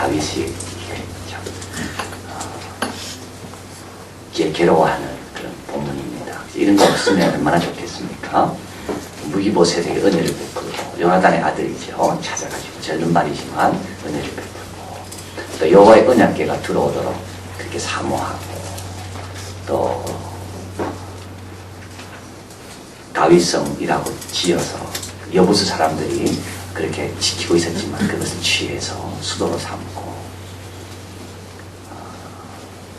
다윗이 참 괴로워하는 그런 본문입니다. 이런 거 없으면 얼마나 좋겠습니까? 무기보셋에게 은혜를 베풀고 요나단의 아들이죠. 찾아가지고 젊은 말이지만 은혜를 베풀고 또 여호와의 언약궤가 들어오도록 그렇게 사모하고 또 다윗성이라고 지어서 여부수 사람들이 그렇게 지키고 있었지만 그것을 취해서 수도로 삼고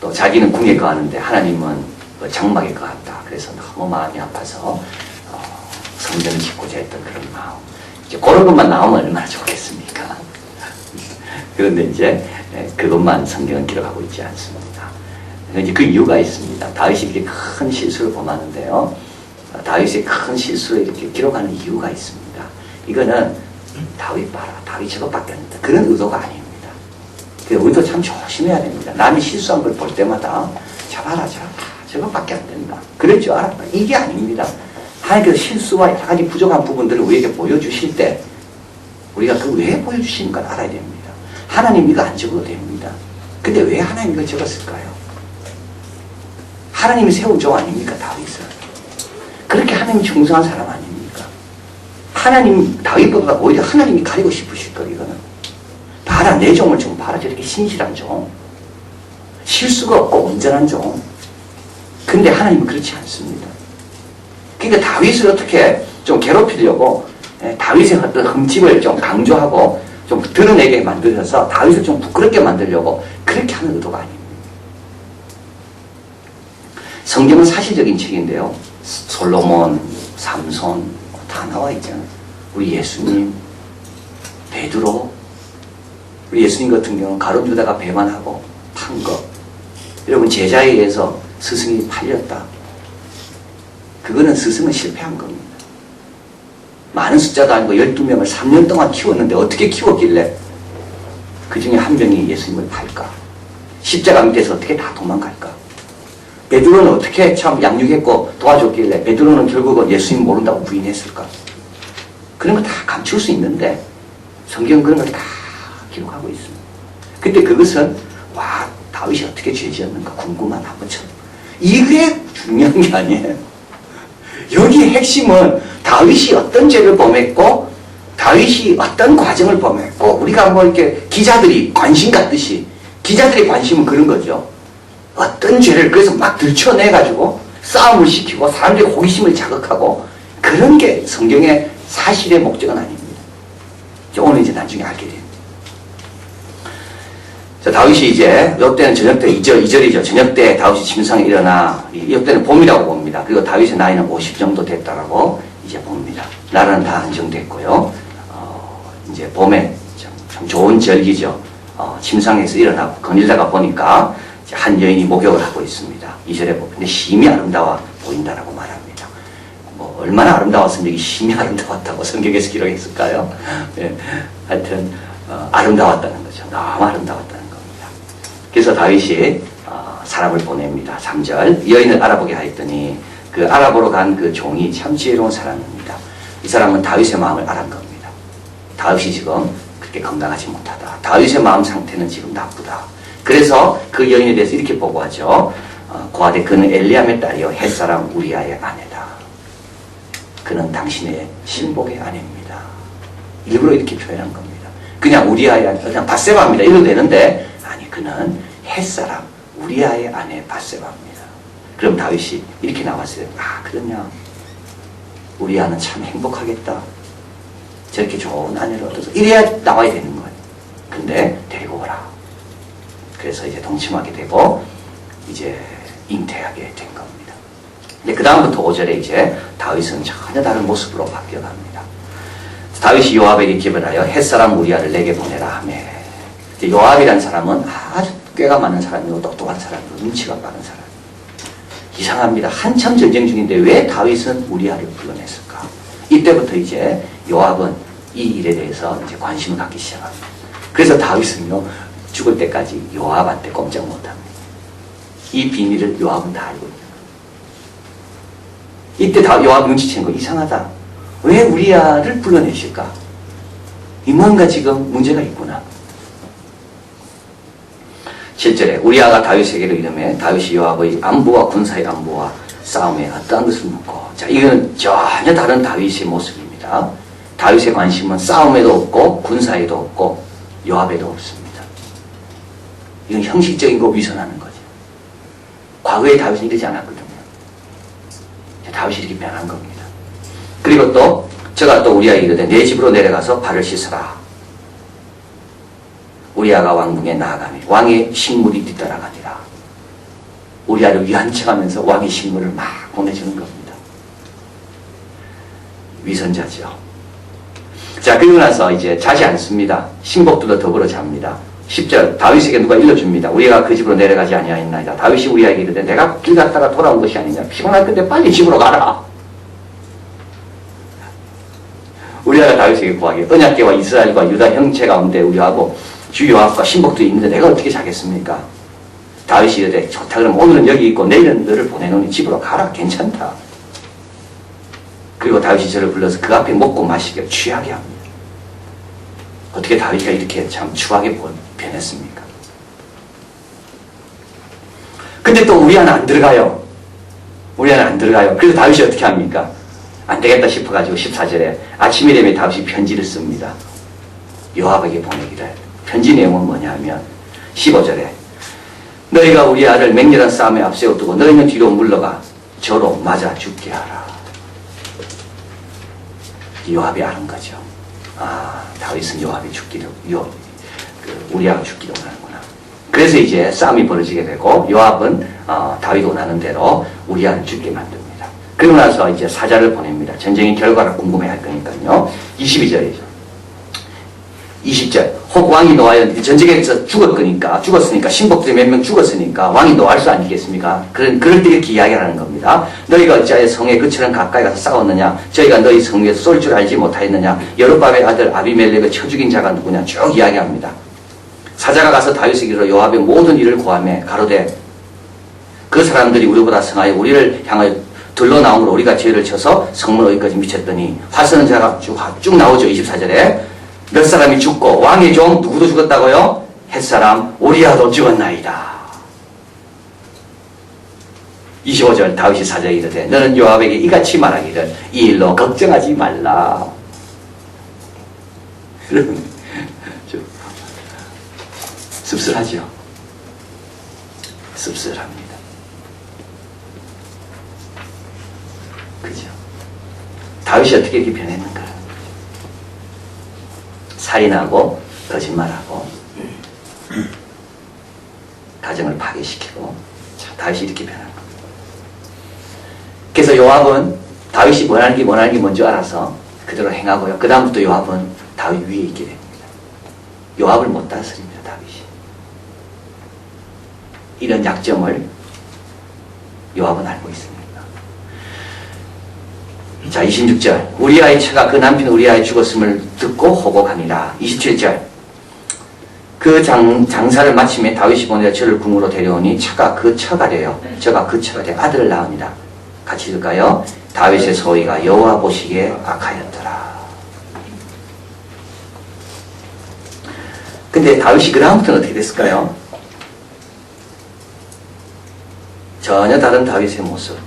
또 자기는 궁에 거하는데 하나님은 장막에 거한다. 그래서 너무 마음이 아파서 성전을 짓고자 했던 그런 마음. 이제 그런 것만 나오면 얼마나 좋겠습니까? 그런데 이제 그것만 성경은 기록하고 있지 않습니다. 이제 그 이유가 있습니다. 다윗이 이렇게 큰 실수를 범하는데요. 다윗의 큰 실수를 이렇게 기록하는 이유가 있습니다. 이거는 다윗 봐라. 다윗 저것밖에 안 된다. 그런 의도가 아닙니다. 우리도 참 조심해야 됩니다. 남이 실수한 걸 볼 때마다 자 봐라. 저것밖에 안 된다. 그럴 줄 알았다. 이게 아닙니다. 하나님께서 실수와 여러 가지 부족한 부분들을 우리에게 보여주실 때 우리가 그 왜 보여주시는 걸 알아야 됩니다. 하나님 이거 안 적어도 됩니다. 근데 왜 하나님 이걸 적었을까요? 하나님이 세운 종 아닙니까? 다윗은. 그렇게 하나님 충성한 사람 아닙니까? 하나님 다윗보다 오히려 하나님이 가리고 싶으실 걸 이거는. 봐라 내 종을 좀 봐라. 저렇게 신실한 종. 실수가 없고 온전한 종. 근데 하나님은 그렇지 않습니다. 그러니까 다윗을 어떻게 좀 괴롭히려고 다윗의 어떤 흠집을 좀 강조하고 좀 드러내게 만들어서 다윗을 좀 부끄럽게 만들려고 그렇게 하는 의도가 아닙니다. 성경은 사실적인 책인데요. 솔로몬, 삼손 다 나와 있잖아요. 우리 예수님, 베드로, 우리 예수님 같은 경우는 가룟 유다가 배반하고 판 거. 여러분 제자에 의해서 스승이 팔렸다. 그거는 스승은 실패한 겁니다. 많은 숫자도 아니고 12명을 3년 동안 키웠는데 어떻게 키웠길래 그 중에 한 명이 예수님을 팔까? 십자가 밑에서 어떻게 다 도망갈까? 베드로는 어떻게 참 양육했고 도와줬길래 베드로는 결국은 예수님 모른다고 부인했을까? 그런 거 다 감출 수 있는데 성경은 그런 걸 다 기록하고 있습니다. 근데 그것은 와 다윗이 어떻게 죄 지었는가 궁금한 한 것처럼 이게 중요한 게 아니에요. 여기의 핵심은 다윗이 어떤 죄를 범했고 다윗이 어떤 과정을 범했고 우리가 뭐 이렇게 기자들이 관심 갖듯이 기자들의 관심은 그런 거죠. 어떤 죄를 그래서 막 들춰내가지고 싸움을 시키고 사람들의 호기심을 자극하고 그런 게 성경의 사실의 목적은 아닙니다. 오늘 이제 나중에 알게 됩니다. 자, 다윗이 이제 이때는 저녁 때 2절이죠. 저녁 때 다윗이 침상에 일어나 이때는 봄이라고 봅니다. 그리고 다윗의 나이는 50 정도 됐다라고 이제 봅니다. 나라는 다 안정됐고요. 이제 봄에 참 좋은 절기죠. 침상에서 일어나고 거닐다가 보니까 한 여인이 목욕을 하고 있습니다. 2절에 보면 근데 심히 아름다워 보인다라고 말합니다. 뭐 얼마나 아름다웠으면 여기 심히 아름다웠다고 성경에서 기록했을까요? 네. 하여튼 아름다웠다는 거죠. 너무 아름다웠다는 겁니다. 그래서 다윗이 사람을 보냅니다. 3절 여인을 알아보게 하였더니 그 알아보러 간 그 종이 참 지혜로운 사람입니다. 이 사람은 다윗의 마음을 알은 겁니다. 다윗이 지금 그렇게 건강하지 못하다. 다윗의 마음 상태는 지금 나쁘다. 그래서 그 여인에 대해서 이렇게 보고하죠. 고하되 그는 엘리암의 딸이요 햇사람 우리아의 아내다. 그는 당신의 신복의 아내입니다. 일부러 이렇게 표현한 겁니다. 그냥 우리아의 아내, 그냥 밧세바입니다. 이래도 되는데 아니 그는 햇사람 우리아의 아내 밧세바입니다. 그럼 다윗이 이렇게 나왔어요. 아 그러냐 우리아는 참 행복하겠다. 저렇게 좋은 아내를 얻어서 이래야 나와야 되는 거예요. 근데 데리고 오라. 그래서 이제 동침하게 되고 이제 잉태하게 된 겁니다. 근데 그 다음부터 5절에 이제 다윗은 전혀 다른 모습으로 바뀌어갑니다. 다윗이 요압에게 기별하여 햇사람 우리아를 내게 보내라 하며 요압이라는 사람은 아주 꾀가 많은 사람이고 똑똑한 사람이고 눈치가 빠른 사람. 이상합니다. 한참 전쟁 중인데 왜 다윗은 우리아를 불러냈을까? 이때부터 이제 요압은 이 일에 대해서 이제 관심을 갖기 시작합니다. 그래서 다윗은요 죽을 때까지 요압한테 꼼짝 못합니다. 이 비밀을 요압은 다 알고 있는 거예요. 이때 다 요압 눈치챈 거 이상하다. 왜 우리아를 불러내실까? 이 뭔가 지금 문제가 있구나. 7절에 우리아가 다윗에게로 이르매 다윗이 요압의 안부와 군사의 안부와 싸움에 어떠한 것을 묻고, 자, 이거는 전혀 다른 다윗의 모습입니다. 다윗의 관심은 싸움에도 없고 군사에도 없고 요압에도 없습니다. 이건 형식적인 거 위선하는 거죠. 과거에 다윗은 이러지 않았거든요. 다윗이 이렇게 변한 겁니다. 그리고 또 저가 또 우리아에게 이르되 내 집으로 내려가서 발을 씻어라. 우리아가 왕궁에 나아가니 왕의 식물이 뒤따라가니라. 우리아를 위한 척하면서 왕의 식물을 막 보내주는 겁니다. 위선자죠. 자, 그리고 나서 이제 자지 않습니다. 신복들도 더불어 잡니다. 10절 다윗에게 누가 일러줍니다. 우리가 그 집으로 내려가지 아니하였나이다. 다윗이 우리아에게 이르되 내가 길 갔다가 돌아온 것이 아니냐. 피곤할 건데 빨리 집으로 가라. 우리아가 다윗에게 구하기를 언약궤와 이스라엘과 유다 형제 가운데 우리하고 주 요압과 신복도 있는데 내가 어떻게 자겠습니까? 다윗이 이르되 좋다 그러면 오늘은 여기 있고 내일은 너를 보내노니 집으로 가라. 괜찮다. 그리고 다윗이 저를 불러서 그 앞에 먹고 마시게 취하게 합니다. 어떻게 다윗이 이렇게 참 추하게 변했습니까? 근데 또 우리아는 안 들어가요. 우리아는 안 들어가요. 그래서 다윗이 어떻게 합니까? 안 되겠다 싶어가지고 14절에 아침이 되면 다윗이 편지를 씁니다. 요압에게 보내기를. 편지 내용은 뭐냐 하면 15절에 너희가 우리아를 맹렬한 싸움에 앞세워두고 너희는 뒤로 물러가 저로 맞아 죽게 하라. 요압이 아는 거죠. 아, 다윗은 요압이 죽기를, 우리아가 죽기를 원하는구나. 그래서 이제 싸움이 벌어지게 되고 요압은 다윗 원하는 대로 우리아를 죽게 만듭니다. 그리고 나서 이제 사자를 보냅니다. 전쟁의 결과를 궁금해할 거니까요. 22절이죠. 20절 혹 왕이 노하여 전쟁에서 죽었으니까 신복들이 몇 명 죽었으니까 왕이 노할 수 아니겠습니까? 그럴 때 이렇게 이야기하는 겁니다. 너희가 어찌하여 성에 그처럼 가까이 가서 싸웠느냐? 저희가 너희 성 위에서 쏠 줄 알지 못하였느냐? 여룹밥의 아들 아비멜렉을 쳐 죽인 자가 누구냐? 쭉 이야기합니다. 사자가 가서 다윗에게 이르러 요압의 모든 일을 고하매 가로되 그 사람들이 우리보다 성하여 우리를 향하여 들러 나옴으로 우리가 죄를 쳐서 성문 어디까지 미쳤더니 화서는 자가 쭉 나오죠. 24절에 몇 사람이 죽고 왕의 종 누구도 죽었다고요? 햇사람 우리아도 죽었나이다. 25절 다윗이 사자에 이르되 너는 요압에게 이같이 말하기를 이 일로 걱정하지 말라. 여러분 씁쓸하죠. 씁쓸합니다. 그죠? 다윗이 어떻게 이렇게 변했는가? 살인하고 거짓말하고 가정을 파괴시키고 다윗이 이렇게 변한 겁니다. 그래서 요압은 다윗이 원하는 게 뭔지 알아서 그대로 행하고요. 그 다음부터 요압은 다윗 위에 있게 됩니다. 요압을 못 다스립니다. 다윗이. 이런 약점을 요압은 알고 있습니다. 자, 26절 우리아의 처가 그 남편 우리아의 죽었음을 듣고 호곡하니라. 27절 그 장사를 마침에 다윗이 보내어 저를 궁으로 데려오니 저가 그 처가 되어 아들을 낳으니라. 같이 읽을까요? 다윗의 소위가 여호와 보시기에 악하였더라. 근데 다윗이 그 다음부터는 어떻게 됐을까요? 전혀 다른 다윗의 모습.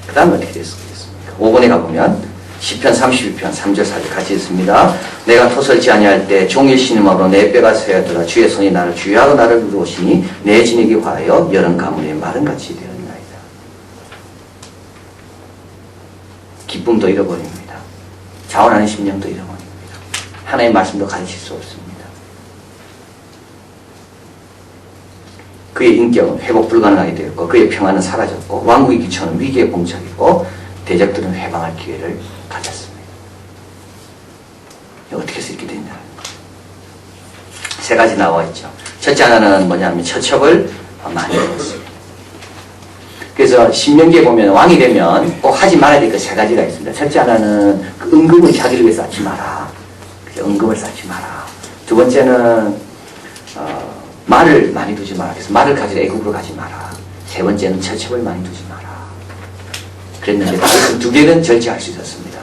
그 다음에 어떻게 됐을까요? 5번에 가보면 시편 32편 3절 4절 같이 읽습니다. 내가 토설지 아니할 때 종일 신음하로 내 뼈가 쇠하더라. 주의 손이 나를 주유하고 나를 누르시니 내 진액이 화하여 여름 가물에 마른같이 되었나이다. 기쁨도 잃어버립니다. 자원하는 심령도 잃어버립니다. 하나님의 말씀도 가르칠 수 없습니다. 그의 인격은 회복 불가능하게 되었고 그의 평안은 사라졌고 왕국의 기초는 위기에 봉착했고 대적들은 해방할 기회를 가졌습니다. 어떻게 해서 이렇게 됐냐는 거예요. 세 가지 나와 있죠. 첫째 하나는 뭐냐면 처첩을 많이 했습니다. 그래서 신명기에 보면 왕이 되면 꼭 하지 말아야 될 그 세 가지가 있습니다. 첫째 하나는 그 은금을 자기를 위해서 쌓지 마라. 은금을 쌓지 마라. 두 번째는 말을 많이 두지 마라. 그래서 말을 가지고 애국으로 가지 마라. 세 번째는 처첩을 많이 두지 마라. 그랬는데 그 두 개는 절제할 수 있었습니다.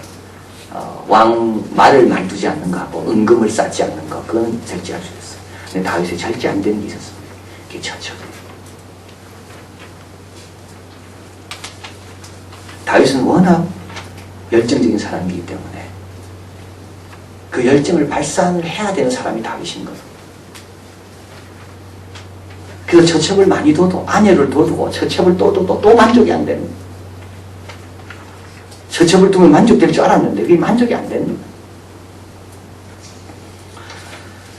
말을 많이 두지 않는 거하고 은금을 쌓지 않는 거, 그건 절제할 수 있었어요. 근데 다윗에 절제 안 되는 게 있었습니다. 그게 처첩이에요. 다윗은 워낙 열정적인 사람이기 때문에 그 열정을 발산을 해야 되는 사람이 다윗인 거죠. 그래서 처첩을 많이 둬도, 아내를 둬두고 처첩을 또 만족이 안 되는 거예요. 처첩을 두면 만족될 줄 알았는데 그게 만족이 안 되는 거예요.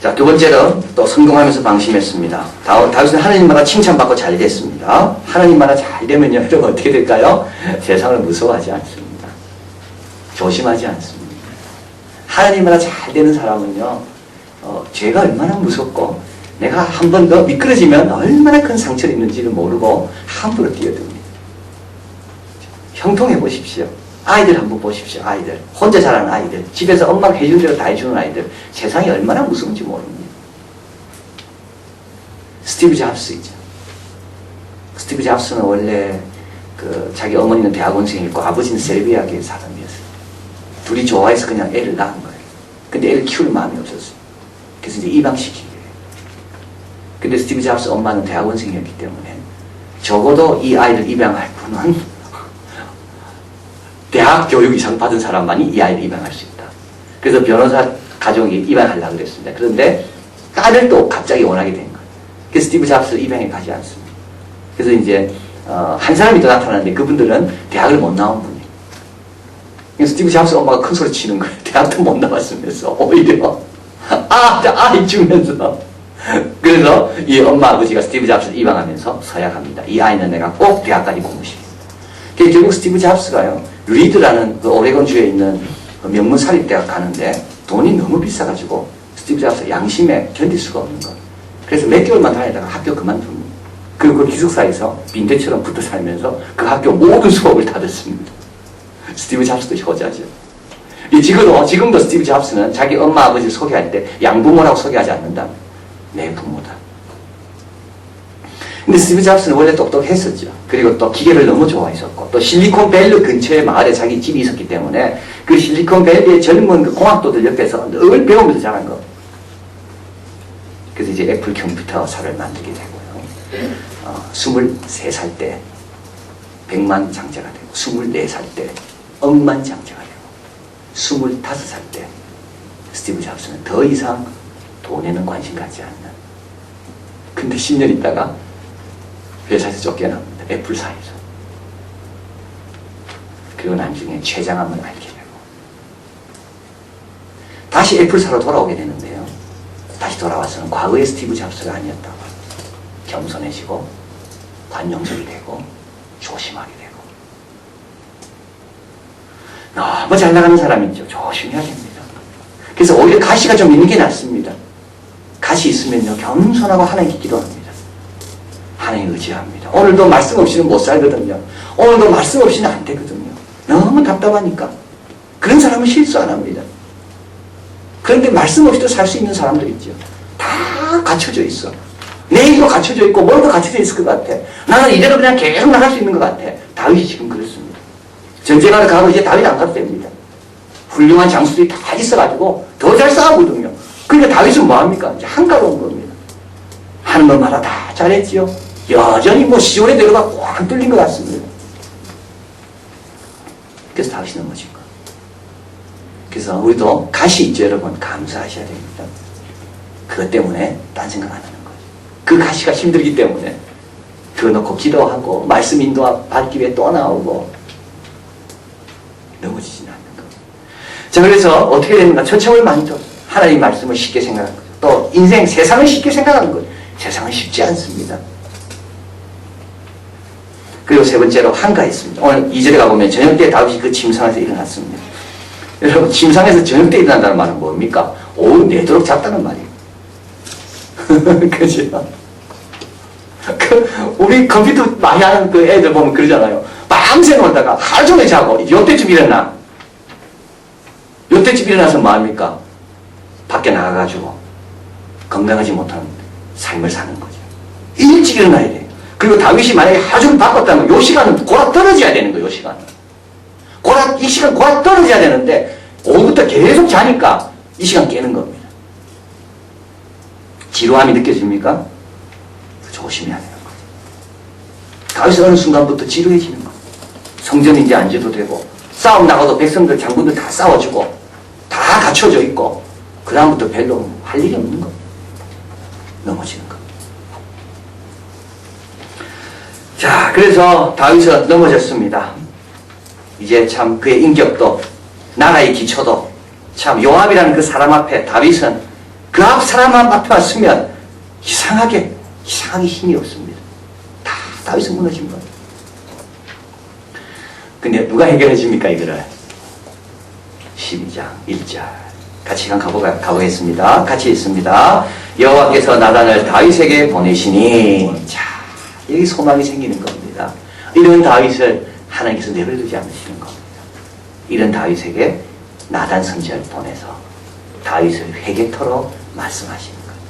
자, 두 번째는 또 성공하면서 방심했습니다. 다윗은 하나님마다 칭찬받고 잘 됐습니다. 하나님마다 잘 되면요, 여러분 어떻게 될까요? 세상을 무서워하지 않습니다. 조심하지 않습니다. 하나님마다 잘 되는 사람은요, 죄가 얼마나 무섭고 내가 한 번 더 미끄러지면 얼마나 큰 상처를 입는지를 모르고 함부로 뛰어듭니다. 형통해 보십시오. 아이들 한번 보십시오. 아이들. 혼자 자라는 아이들. 집에서 엄마가 해주는 대로 다 해주는 아이들. 세상이 얼마나 무서운지 모릅니다. 스티브 잡스 있죠. 스티브 잡스는 원래 자기 어머니는 대학원생이고 아버지는 셀비아계 사람이었어요. 둘이 좋아해서 그냥 애를 낳은 거예요. 근데 애를 키울 마음이 없었어요. 그래서 이제 입양시킨 거예요. 근데 스티브 잡스 엄마는 대학원생이었기 때문에 적어도 이 아이를 입양할 분은 대학 교육 이상 받은 사람만이 이 아이를 입양할 수 있다. 그래서 변호사 가족이 입양하려고 그랬습니다. 그런데 딸을 또 갑자기 원하게 된 거예요. 그래서 스티브 잡스 입양에 가지 않습니다. 그래서 이제 한 사람이 더 나타나는데 그분들은 대학을 못 나온 분이에요. 그래서 스티브 잡스 엄마가 큰 소리 치는 거예요. 대학도 못 나왔으면서 오히려 아이 주면서. 그래서 이 엄마 아버지가 스티브 잡스를 입양하면서 서약합니다. 이 아이는 내가 꼭 대학까지 공부시킵니다. 결국 스티브 잡스가요, 리드라는 그 오레곤주에 있는 그 명문 사립대학 가는데 돈이 너무 비싸가지고 스티브 잡스 양심에 견딜 수가 없는 거예요. 그래서 몇 개월만 다니다가 학교 그만둡니다. 그리고 그 기숙사에서 빈대처럼 붙어 살면서 그 학교 모든 수업을 다 듣습니다. 스티브 잡스도 효자죠. 지금도 스티브 잡스는 자기 엄마 아버지를 소개할 때 양부모라고 소개하지 않는다. 내 부모다. 근데 스티브 잡스는 원래 똑똑했었죠. 그리고 또 기계를 너무 좋아했었고 또 실리콘밸리 근처에 마을에 자기 집이 있었기 때문에 그 실리콘밸리의 젊은 그 공학도들 옆에서 늘 배우면서 자란 거. 그래서 이제 애플 컴퓨터사를 만들게 되고요. 23살 때 100만 장자가 되고 24살 때 억만 장자가 되고 25살 때 스티브 잡스는 더 이상 돈에는 관심 갖지 않는. 근데 10년 있다가 회사에서 쫓겨납니다. 애플사에서. 그리고 나중에 췌장암을 앓게 되고 다시 애플사로 돌아오게 되는데요. 다시 돌아와서는 과거의 스티브 잡스가 아니었다고. 겸손해지고 관용적이 되고 조심하게 되고 너무 잘 나가는 사람이죠. 조심해야 됩니다. 그래서 오히려 가시가 좀 있는 게 낫습니다. 가시 있으면요, 겸손하고 하나님께 기도합니다. 하나님 의지합니다. 오늘도 말씀 없이는 못 살거든요. 오늘도 말씀 없이는 안 되거든요. 너무 답답하니까. 그런 사람은 실수 안 합니다. 그런데 말씀 없이도 살 수 있는 사람들 있죠. 다 갖춰져 있어. 내일도 갖춰져 있고 뭘도 갖춰져 있을 것 같아. 나는 이대로 그냥 계속 나갈 수 있는 것 같아. 다윗이 지금 그렇습니다. 전쟁하러 가고 이제 다윗 안 가도 됩니다. 훌륭한 장수들이 다 있어가지고 더 잘 싸우거든요. 그러니까 다윗은 뭐합니까? 이제 한가로운 겁니다. 하는 것마다 다 잘했지요. 여전히 시온에 내려가 꽉 뚫린 것 같습니다. 그래서 다윗이 넘어진 거. 그래서 우리도 가시 있죠, 여러분. 감사하셔야 됩니다. 그것 때문에 딴 생각 안 하는 거예요. 그 가시가 힘들기 때문에 그거 놓고 기도하고 말씀 인도 받기 위해 또 나오고 넘어지진 않는 거예요. 자, 그래서 어떻게 됩니까? 처참을 많이 또 하나님 말씀을 쉽게 생각하는 거죠. 또 인생, 세상을 쉽게 생각하는 거예요. 세상은 쉽지 않습니다. 그리고 세 번째로 한가했습니다. 오늘 2절에 가보면 저녁 때 다윗이 그 침상에서 일어났습니다. 여러분, 침상에서 저녁 때 일어난다는 말은 뭡니까? 오후 내도록 잤다는 말이에요. 그죠? 우리 컴퓨터 많이 하는 그 애들 보면 그러잖아요. 밤새 놀다가 하루 종일 자고 요때쯤 일어나. 요때쯤 일어나서 뭐합니까? 밖에 나가가지고 건강하지 못한 삶을 사는 거죠. 일찍 일어나야 돼요. 그리고 다윗이 만약에 하루 종일 바빴다면 요 시간은 고라 떨어져야 되는 거예요. 요 시간은. 이 시간 고라 떨어져야 되는데 오후부터 계속 자니까 이 시간 깨는 겁니다. 지루함이 느껴집니까? 조심해야 되는 거예요. 다윗은 어느 순간부터 지루해지는 거예요. 성전 이제 안 지도 되고 싸움 나가도 백성들 장군들 다 싸워주고 다 갖춰져 있고 그 다음부터 별로 할 일이 없는 거예요. 넘어지는 거예요. 자, 그래서 다윗은 넘어졌습니다. 이제 참 그의 인격도 나라의 기초도 참 요압이라는 그 사람 앞에 다윗은 그 사람 앞에 왔으면 이상하게 힘이 없습니다. 다 다윗은 무너진 거예요. 근데 누가 해결해 줍니까 이거를? 12장 1절 같이 가보겠습니다. 같이 있습니다. 여호와께서 나단을 다윗에게 보내시니 자 여기 소망이 생기는 겁니다. 이런 다윗을 하나님께서 내버려두지 않으시는 겁니다. 이런 다윗에게 나단 선지자를 보내서 다윗을 회개토록 말씀하시는 거예요.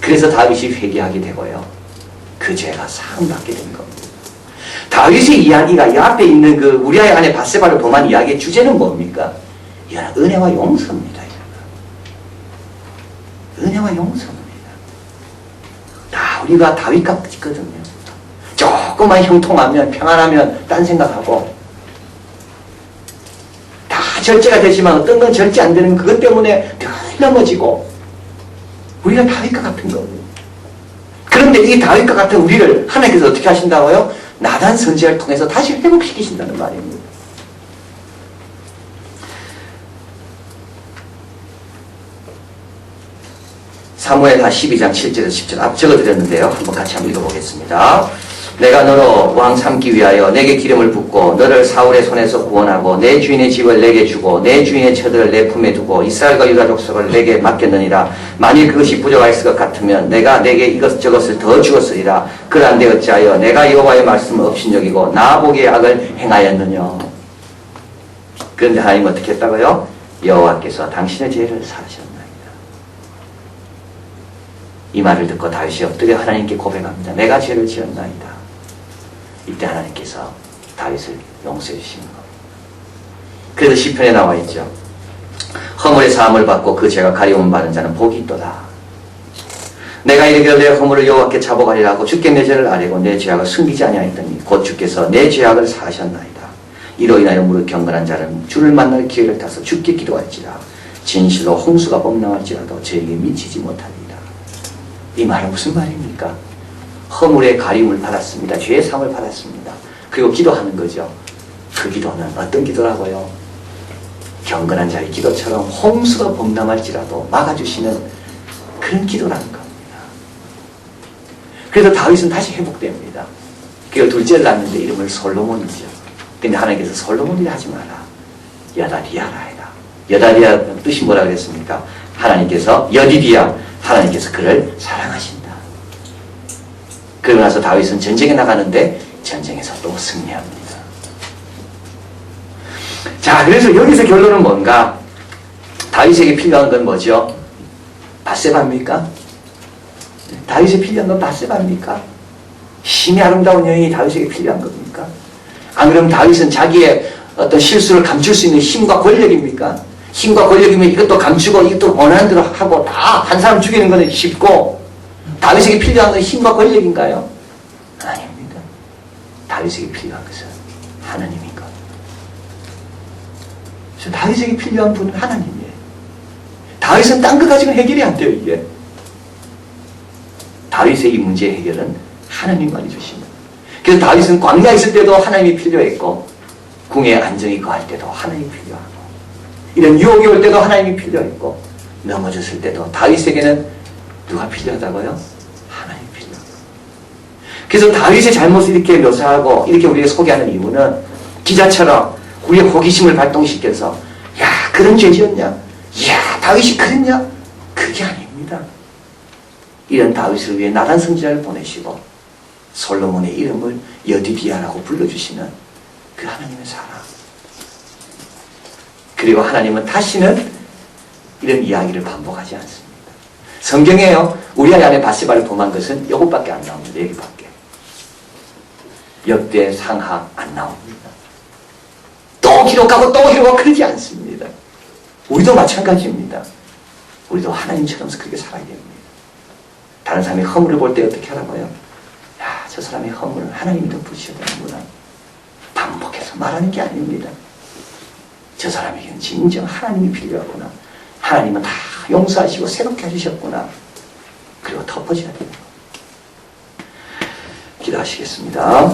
그래서 다윗이 회개하게 되고요. 그 죄가 사함받게 된 겁니다. 다윗의 이야기가 이 앞에 있는 그 우리아의 아내 밧세바를 범한 이야기의 주제는 뭡니까? 이거는 은혜와 용서입니다. 은혜와 용서입니다. 다 우리가 다윗 같거든요. 조금만 형통하면 평안하면 딴 생각하고 다 절제가 되지만 어떤 건 절제 안 되는 그것 때문에 늘 넘어지고 우리가 다윗과 같은 겁니다. 그런데 이 다윗과 같은 우리를 하나님께서 어떻게 하신다고요? 나단 선지자를 통해서 다시 회복시키신다는 말입니다. 사무엘하 12장 7절에서 10절 앞 적어드렸는데요. 한번 같이 한번 읽어보겠습니다. 내가 너로 왕 삼기 위하여 내게 기름을 붓고 너를 사울의 손에서 구원하고 내 주인의 집을 내게 주고 내 주인의 처들을 내 품에 두고 이스라엘과 유다 족속을 내게 맡겼느니라. 만일 그것이 부족하였을 것 같으면 내가 내게 이것저것을 더 주었으리라. 그러한데 어찌하여 내가 여호와의 말씀을 업신여기고 나 보기에 악을 행하였느냐. 그런데 하나님은 어떻게 했다고요? 여호와께서 당신의 죄를 사하셨나이다. 이 말을 듣고 다윗이 엎드려 하나님께 고백합니다. 내가 죄를 지었나이다. 이때 하나님께서 다윗을 용서해 주시는 겁니다. 그래서 시편에 나와 있죠. 허물의 사함을 받고 그 죄가 가리움을 받은 자는 복이 있도다. 내가 이르기를 내 허물을 여호와께 자복하리라 하고 주께 내 죄를 아뢰고 내 죄악을 숨기지 아니하였더니 곧 주께서 내 죄악을 사하셨나이다. 이로 인하여 무릇 경건한 자는 주를 만날 기회를 타서 주께 기도할지라. 진실로 홍수가 범람할지라도 저에게 미치지 못하리라. 이 말은 무슨 말입니까? 허물의 가림을 받았습니다. 죄의 상을 받았습니다. 그리고 기도하는 거죠. 그 기도는 어떤 기도라고요? 경건한 자의 기도처럼 홍수가 범람할지라도 막아주시는 그런 기도라는 겁니다. 그래서 다윗은 다시 회복됩니다. 그리고 둘째를 낳는데 이름을 솔로몬이죠. 근데 하나님께서 솔로몬이라 하지 마라. 여다리아라 해라. 여다리아 뜻이 뭐라 그랬습니까? 하나님께서 여디디아 하나님께서 그를 사랑하신다. 그러고 나서 다윗은 전쟁에 나가는데 전쟁에서 또 승리합니다. 자, 그래서 여기서 결론은 뭔가? 다윗에게 필요한 건 뭐죠? 밧세바입니까? 다윗에 필요한 건 밧세바입니까? 심히 아름다운 여인이 다윗에게 필요한 겁니까? 안 그러면 다윗은 자기의 어떤 실수를 감출 수 있는 힘과 권력입니까? 힘과 권력이면 이것도 감추고 이것도 원하는 대로 하고 다 한 사람 죽이는 건 쉽고 다윗에게 필요한 건 힘과 권력인가요? 아닙니다. 다윗에게 필요한 것은 하나님인 것. 그래서 다윗에게 필요한 분은 하나님이에요. 다윗은 딴 거 가지고 해결이 안 돼요. 이게 다윗의 이 문제의 해결은 하나님만이 주십니다. 그래서 다윗은 광야에 있을 때도 하나님이 필요했고 궁의 안정이 거할 때도 하나님이 필요하고 이런 유혹이 올 때도 하나님이 필요했고 넘어졌을 때도 다윗에게는 누가 필요하다고요? 하나님이 필요하고. 그래서 다윗의 잘못을 이렇게 묘사하고 이렇게 우리에게 소개하는 이유는 기자처럼 우리의 호기심을 발동시켜서 야 그런 죄 지었냐? 야 다윗이 그랬냐? 그게 아닙니다. 이런 다윗을 위해 나단 선지자를 보내시고 솔로몬의 이름을 여디디아라고 불러주시는 그 하나님의 사랑. 그리고 하나님은 다시는 이런 이야기를 반복하지 않습니다. 성경에요. 우리아의 아내 밧세바를 범한 것은 이것밖에 안 나옵니다. 여기밖에. 역대 상하 안 나옵니다. 또 기록하고 또 기록하고 그러지 않습니다. 우리도 마찬가지입니다. 우리도 하나님처럼 그렇게 살아야 됩니다. 다른 사람이 허물을 볼 때 어떻게 하라고요? 저 사람의 허물을 하나님이 덮으셔야 되는구나. 반복해서 말하는 게 아닙니다. 저 사람에게는 진정 하나님이 필요하구나. 하나님은 다 용서하시고 새롭게 해주셨구나. 그리고 덮어줘야 됩니다. 기도하시겠습니다.